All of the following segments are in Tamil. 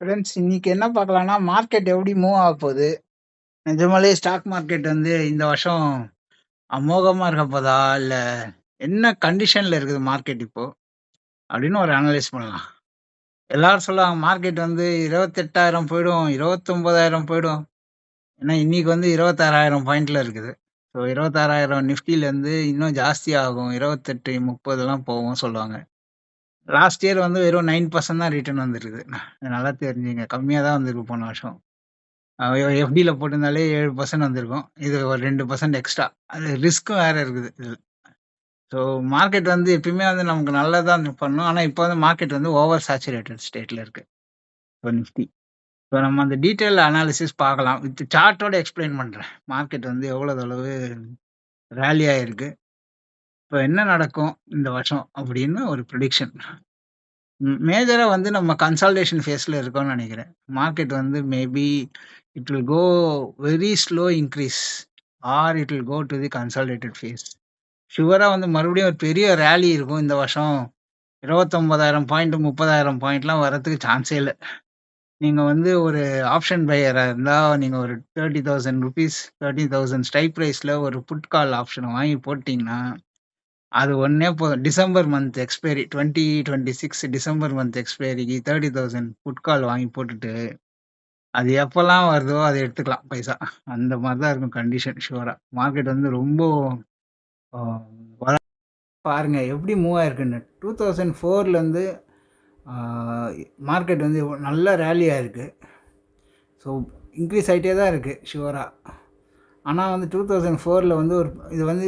ஃப்ரெண்ட்ஸ் இன்னைக்கு என்ன பார்க்கலாம்னா, மார்க்கெட் எப்படி மூவ் ஆகப்போது? நிஜமாலே ஸ்டாக் மார்க்கெட் வந்து இந்த வருஷம் அமோகமா இருக்க போதா? இல்ல என்ன கண்டிஷன்ல இருக்குது மார்க்கெட் இப்போ? அப்படின்னு ஒரு அனலைஸ் பண்ணலாம். எல்லாரும் சொல்லுவாங்க மார்க்கெட் வந்து 28,000 போயிடும், 29,000 போயிடும். ஏன்னா இன்னைக்கு வந்து 26,000 பாயிண்ட்ல இருக்குது. ஸோ 26,000 நிஃப்டிலேருந்து இன்னும் ஜாஸ்தி ஆகும். 28, 30லாம் போகும் சொல்லுவாங்க. லாஸ்ட் இயர் வந்து வெறும் 9% தான் ரிட்டர்ன் வந்திருக்குது. நல்லா தெரிஞ்சுங்க. கம்மியா தான் வந்திருக்கு போன வருஷம். எஃப்டில போட்டிருந்தாலே 7% வந்திருக்கும். இது ஒரு 2% எக்ஸ்ட்ரா. அது ரிஸ்க்கும் வேற இருக்குது இதுல. ஸோ மார்க்கெட் வந்து எப்பயுமே வந்து நமக்கு நல்லது தான் பண்ணும். ஆனா இப்போ வந்து மார்க்கெட் வந்து ஓவர் சேச்சுரேட்டட் ஸ்டேட்ல இருக்கு. இப்போ நிஃப்டி. இப்போ நம்ம அந்த டீட்டெயில் அனாலிசிஸ் பார்க்கலாம். வித் சார்ட்டோட எக்ஸ்பிளைன் பண்றேன். மார்க்கெட் வந்து எவ்வளவு அளவு ரேலி ஆயிருக்கு. இப்போ என்ன நடக்கும் இந்த வருஷம் அப்படின்னு ஒரு ப்ரெடிக்ஷன். மேஜரா வந்து நம்ம கன்சாலிடேஷன் ஃபேஸ்ல இருக்கோம்னு நினைக்கிறேன். மார்க்கெட் வந்து maybe it will go very slow increase or it will go to the consolidated phase. ஷுவரா வந்து மறுபடியும் ஒரு பெரிய ரேலி இருக்கும் இந்த வருஷம். 29,000 பாயிண்ட் 30,000 பாயிண்ட்லாம் வரதுக்கு சான்ஸே இல்ல. நீங்க வந்து ஒரு ஆப்ஷன் பையரா இருந்தா நீங்க ஒரு ₹30,000 13,000 ஸ்ட்ரைக் பிரைஸ்ல ஒரு புட் கால் ஆப்ஷன் வாங்கி போட்டீங்கன்னா, அது ஒண்ணே போதும். December month expiry 2026 December month எக்ஸ்பைரிக்கு 30,000 புட் கால் வாங்கி போட்டுட்டு, அது எப்பலாம் வருதோ அத எடுத்துக்கலாம் பைசா. அந்த மாரி தான் இருக்கும் கண்டிஷன் ஷுவரா. மார்க்கெட் வந்து ரொம்ப அ பாருங்க எப்படி மூவ் ஆயிருக்குன்னு. 2004லேருந்து மார்க்கெட் வந்து நல்ல ரேலி ஆயிருக்கு. ஸோ இன்க்ரீஸ் ஆகிட்டே தான் இருக்குது ஷுவரா. ஆனால் வந்து 2004 வந்து ஒரு இது வந்து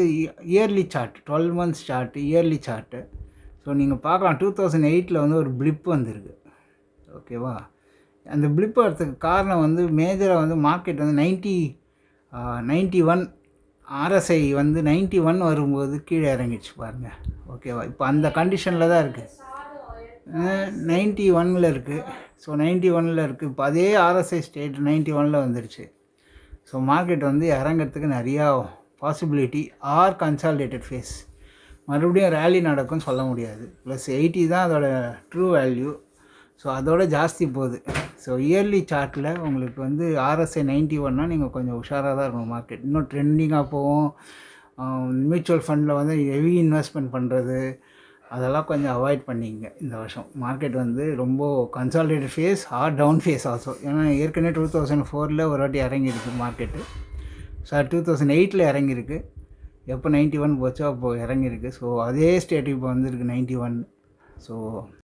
yearly chart, 12 months chart, yearly chart. So நீங்கள் பார்க்கலாம் 2008 வந்து ஒரு பிளிப் வந்திருக்கு. ஓகேவா? அந்த பிளிப் வரதுக்கு காரணம் வந்து மேஜராக வந்து மார்க்கெட் வந்து 91 ஆர்எஸ்ஐ வந்து 91 வரும்போது கீழே இறங்கிடுச்சு பாருங்கள். ஓகேவா? இப்போ அந்த கண்டிஷனில் தான் இருக்குது. 91ல் இருக்குது. ஸோ 91ல் இருக்குது. இப்போ அதே ஆர்எஸ்ஐ ஸ்டேட் 91ல் வந்துடுச்சு. ஸோ மார்க்கெட் வந்து இறங்கிறதுக்கு நிறையா பாசிபிலிட்டி ஆர் கன்சாலிடேட்டட் ஃபேஸ். மறுபடியும் ரேலி நடக்கும்னு சொல்ல முடியாது. ப்ளஸ் 80 தான் அதோட ட்ரூ வேல்யூ. ஸோ அதோட ஜாஸ்தி போகுது. ஸோ இயர்லி சார்ட்டில் உங்களுக்கு வந்து ஆர்எஸ்ஐ 91னா நீங்கள் கொஞ்சம் உஷாராக தான் இருக்கணும். மார்க்கெட் இன்னும் ட்ரெண்டிங்காக போகும். மியூச்சுவல் ஃபண்டில் வந்து ஹெவி இன்வெஸ்ட்மெண்ட் பண்ணுறது அதெல்லாம் கொஞ்சம் அவாய்ட் பண்ணிக்கங்க இந்த வருஷம். மார்க்கெட் வந்து ரொம்ப consolidated phase or down phase also. ஏன்னா ஏற்கனவே 2004ல் ஒரு வாட்டி இறங்கியிருக்கு மார்க்கெட்டு. சார் 2008ல் இறங்கியிருக்கு. எப்போ 91 போச்சோ அப்போது இறங்கியிருக்கு. ஸோ அதே ஸ்டேட் இப்போ வந்திருக்கு 91. ஸோ